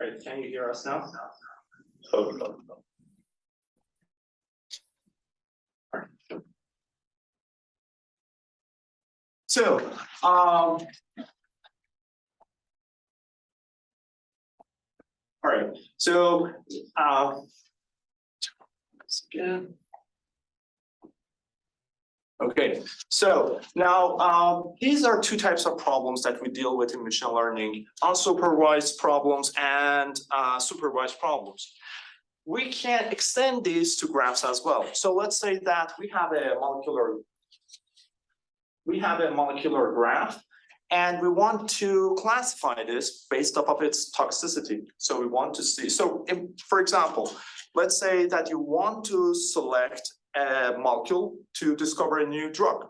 Right, can you hear us now? So, all right, so, again. Okay, so now these are two types of problems that we deal with in machine learning: unsupervised problems and supervised problems. We can extend these to graphs as well. So let's say that we have a molecular graph, and we want to classify this based off of its toxicity. So we want to see, for example, let's say that you want to select a molecule to discover a new drug.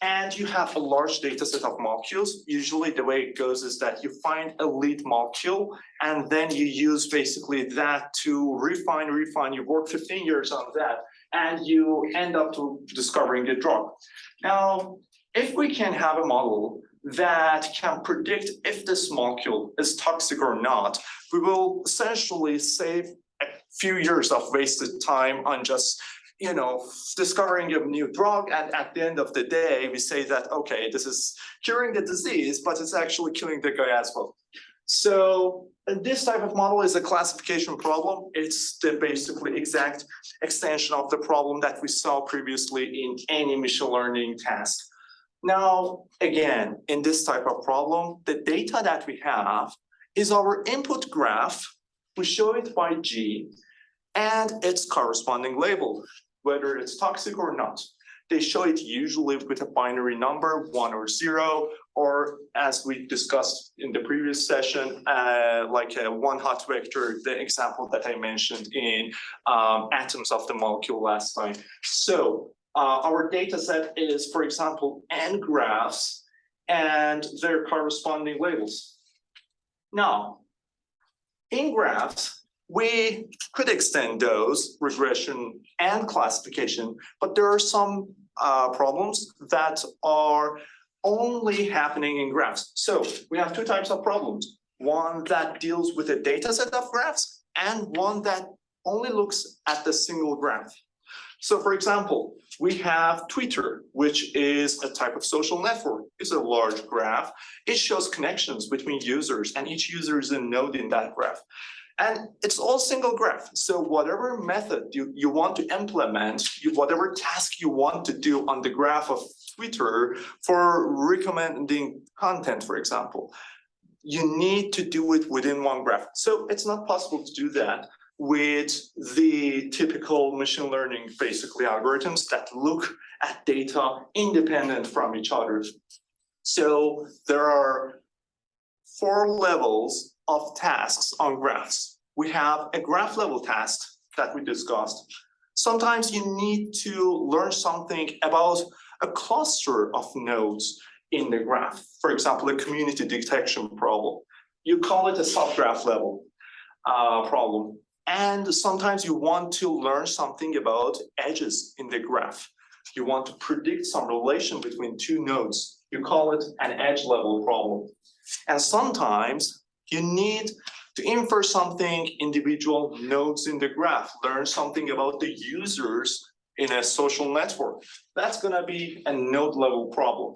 And you have a large data set of molecules. Usually the way it goes is that you find a lead molecule, and then you use basically that to refine, you work 15 years on that, and you end up to discovering the drug. Now, if we can have a model that can predict if this molecule is toxic or not, we will essentially save a few years of wasted time on just discovering a new drug, and at the end of the day, we say that, okay, this is curing the disease, but it's actually killing the guy as well. So this type of model is a classification problem. It's the basically exact extension of the problem that we saw previously in any machine learning task. Now, again, in this type of problem, the data that we have is our input graph. We show it by G, and its corresponding label, whether it's toxic or not. They show it usually with a binary number, 1 or 0, or as we discussed in the previous session, like a one hot vector, the example that I mentioned in atoms of the molecule last time. So our data set is, for example, n graphs and their corresponding labels. Now, in graphs, we could extend those regression and classification, but there are some problems that are only happening in graphs. So we have two types of problems: one that deals with a data set of graphs, and one that only looks at the single graph. So for example, we have Twitter, which is a type of social network. It's a large graph. It shows connections between users, and each user is a node in that graph. And it's all single graph. So whatever method you want to implement, whatever task you want to do on the graph of Twitter for recommending content, for example, you need to do it within one graph. So it's not possible to do that with the typical machine learning, basically, algorithms that look at data independent from each other. So there are 4 levels of tasks on graphs. We have a graph level task that we discussed. Sometimes you need to learn something about a cluster of nodes in the graph. For example, a community detection problem. You call it a subgraph level problem. And sometimes you want to learn something about edges in the graph. You want to predict some relation between 2 nodes. You call it an edge level problem. And sometimes you need to infer something individual nodes in the graph, learn something about the users in a social network. That's going to be a node level problem.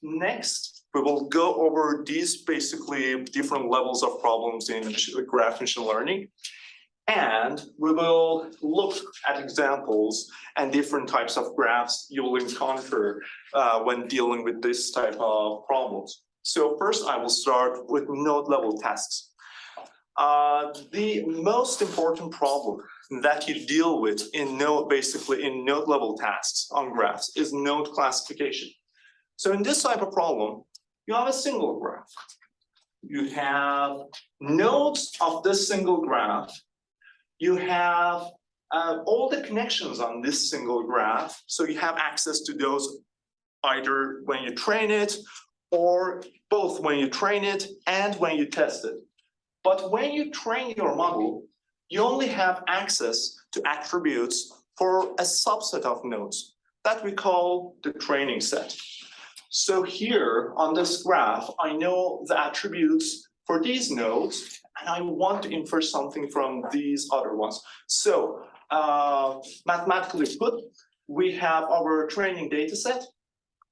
Next, we will go over these basically different levels of problems in graph machine learning. And we will look at examples and different types of graphs you will encounter when dealing with this type of problems. So first, I will start with node level tasks. The most important problem that you deal with in node level tasks on graphs is node classification. So in this type of problem, you have a single graph. You have nodes of this single graph. You have all the connections on this single graph. So you have access to those either when you train it, or both when you train it and when you test it. But when you train your model, you only have access to attributes for a subset of nodes that we call the training set. So here on this graph, I know the attributes for these nodes, and I want to infer something from these other ones. So mathematically put, we have our training data set,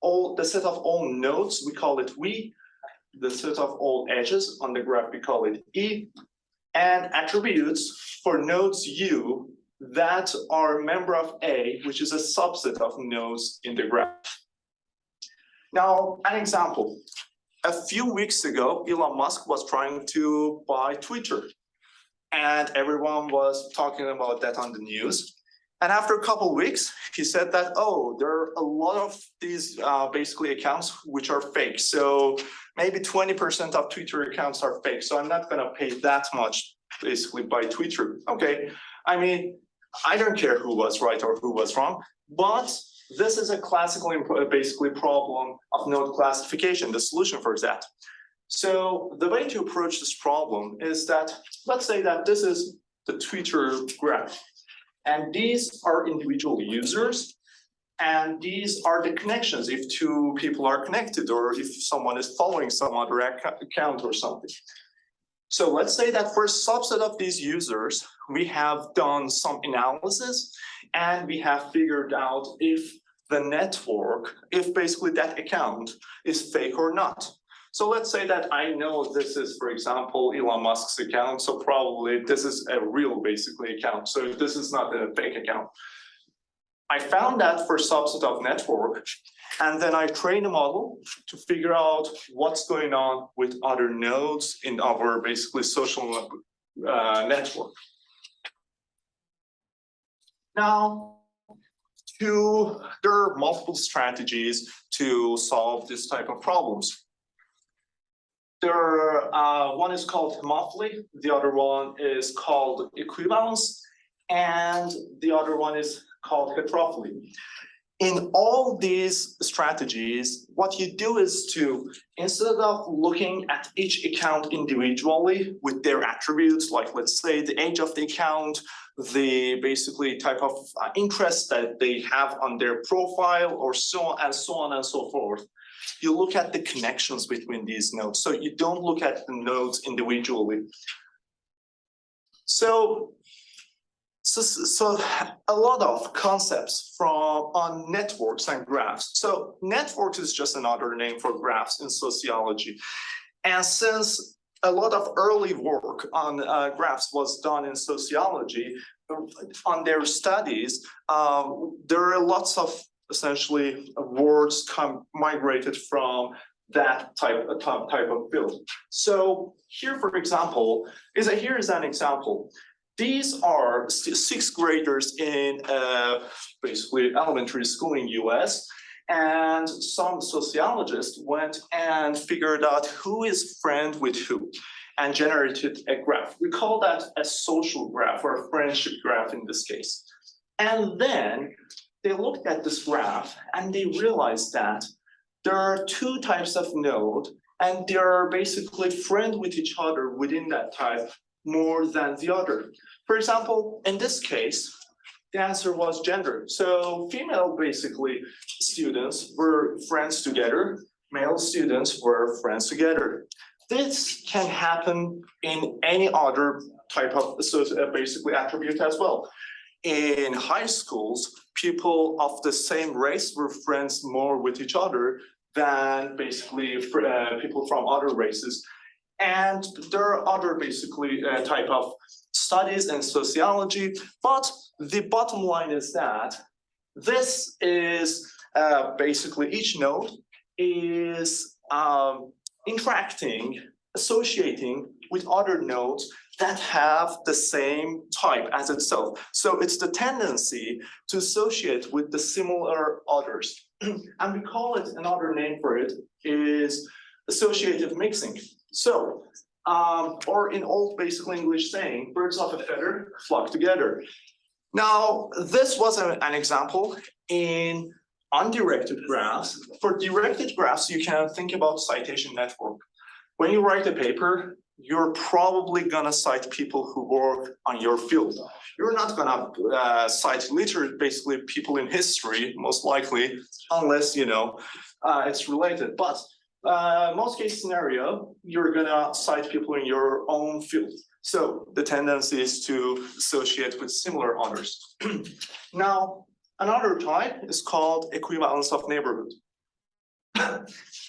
the set of all nodes, we call it V, the set of all edges on the graph, we call it E, and attributes for nodes U that are a member of A, which is a subset of nodes in the graph. Now, an example. A few weeks ago, Elon Musk was trying to buy Twitter, and everyone was talking about that on the news. And after a couple of weeks, he said that, oh, there are a lot of these basically accounts which are fake. So maybe 20% of Twitter accounts are fake. So I'm not going to pay that much basically by Twitter. Okay. I mean, I don't care who was right or who was wrong, but this is a classical basically problem of node classification, the solution for that. So the way to approach this problem is that, let's say that this is the Twitter graph. And these are individual users, and these are the connections if two people are connected or if someone is following some other account or something. So let's say that for a subset of these users, we have done some analysis and we have figured out if the network, if basically that account is fake or not. So let's say that I know this is, for example, Elon Musk's account. So probably this is a real basically account. So this is not a fake account. I found that for subset of network, and then I train a model to figure out what's going on with other nodes in our basically social network. Now, there are multiple strategies to solve this type of problems. One is called Homophily, the other one is called equivalence, and the other one is called Heterophily. In all these strategies, what you do is to, instead of looking at each account individually with their attributes, like let's say the age of the account, the basically type of interest that they have on their profile, or so on and so on and so forth, you look at the connections between these nodes. So you don't look at the nodes individually. So a lot of concepts on networks and graphs. So networks is just another name for graphs in sociology. And since a lot of early work on graphs was done in sociology, on their studies, there are lots of essentially words migrated from that type of field. So here, for example, here is an example. These are sixth graders in basically elementary school in US, and some sociologists went and figured out who is friend with who and generated a graph. We call that a social graph or a friendship graph in this case. And then they looked at this graph and they realized that there are two types of node, and they are basically friend with each other within that type more than the other. For example, in this case, the answer was gender. So female basically students were friends together, male students were friends together. This can happen in any other type of basically attribute as well. In high schools, people of the same race were friends more with each other than basically people from other races. And there are other basically type of studies in sociology, but the bottom line is that this is basically each node is interacting, associating with other nodes that have the same type as itself. So it's the tendency to associate with the similar others. And we call it, another name for it is associative mixing. So, or in old basic English saying, birds of a feather flock together. Now, this was an example in undirected graphs. For directed graphs, you can think about citation network. When you write a paper, you're probably gonna cite people who work on your field. You're not gonna cite literally basically people in history, most likely, unless you know it's related. But most case scenario, you're gonna cite people in your own field. So the tendency is to associate with similar others. Now, another type is called equivalence of neighborhood.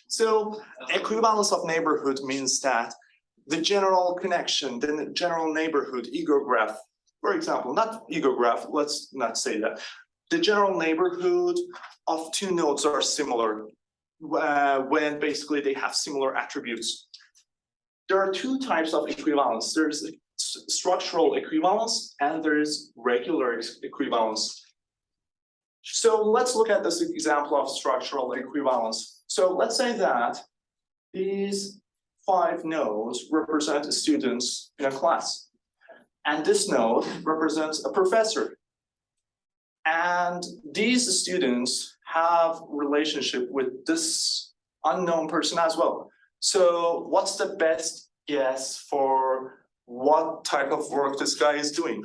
So equivalence of neighborhood means that the general connection, the general neighborhood ego graph, for example, not ego graph, let's not say that. The general neighborhood of two nodes are similar when basically they have similar attributes. There are two types of equivalence. There's structural equivalence and there's regular equivalence. So let's look at this example of structural equivalence. So let's say that these 5 nodes represent students in a class. And this node represents a professor. And these students have relationship with this unknown person as well. So what's the best guess for what type of work this guy is doing?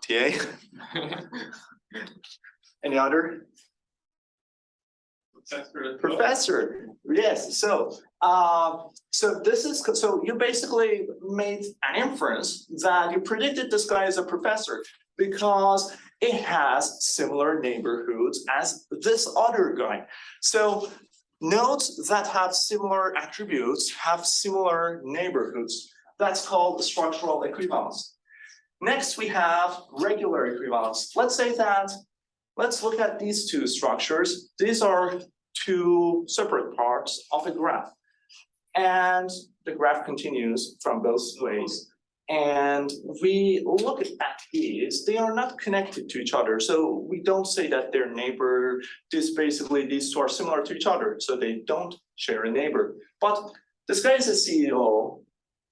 TA? Any other? Professor. Yes. So you basically made an inference that you predicted this guy is a professor because it has similar neighborhoods as this other guy. So nodes that have similar attributes have similar neighborhoods. That's called structural equivalence. Next, we have regular equivalence. Let's say that, let's look at these two structures. These are two separate parts of a graph. And the graph continues from both ways. And we look at these, they are not connected to each other. So we don't say that they're neighbor, these two are similar to each other. So they don't share a neighbor. But this guy is a CEO,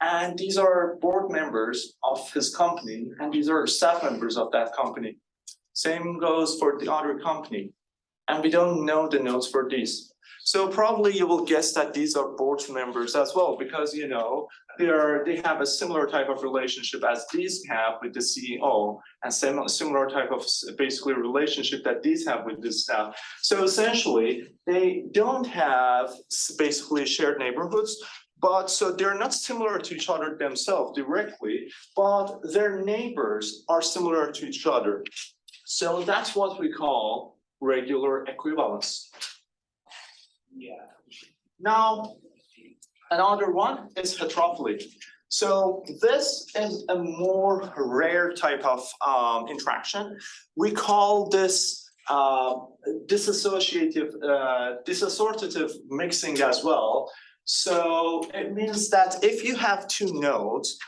and these are board members of his company, and these are staff members of that company. Same goes for the other company. And we don't know the nodes for these. So probably you will guess that these are board members as well, because you know they have a similar type of relationship as these have with the CEO, and similar type of basically relationship that these have with the staff. So essentially, they don't have basically shared neighborhoods, but so they're not similar to each other themselves directly, but their neighbors are similar to each other. So that's what we call regular equivalence. Yeah. Now, another one is heterophily. So this is a more rare type of interaction. We call this dissociative mixing as well. So it means that if you have two nodes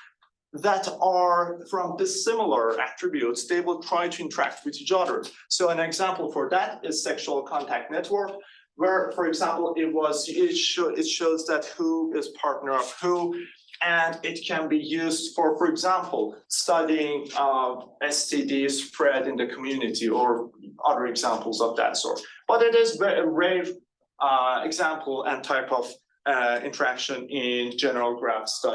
that are from dissimilar attributes, they will try to interact with each other. So an example for that is sexual contact network, where, for example, it shows that who is partner of who, and it can be used for example, studying STD spread in the community or other examples of that sort. But it is a rare example and type of interaction in general graph study.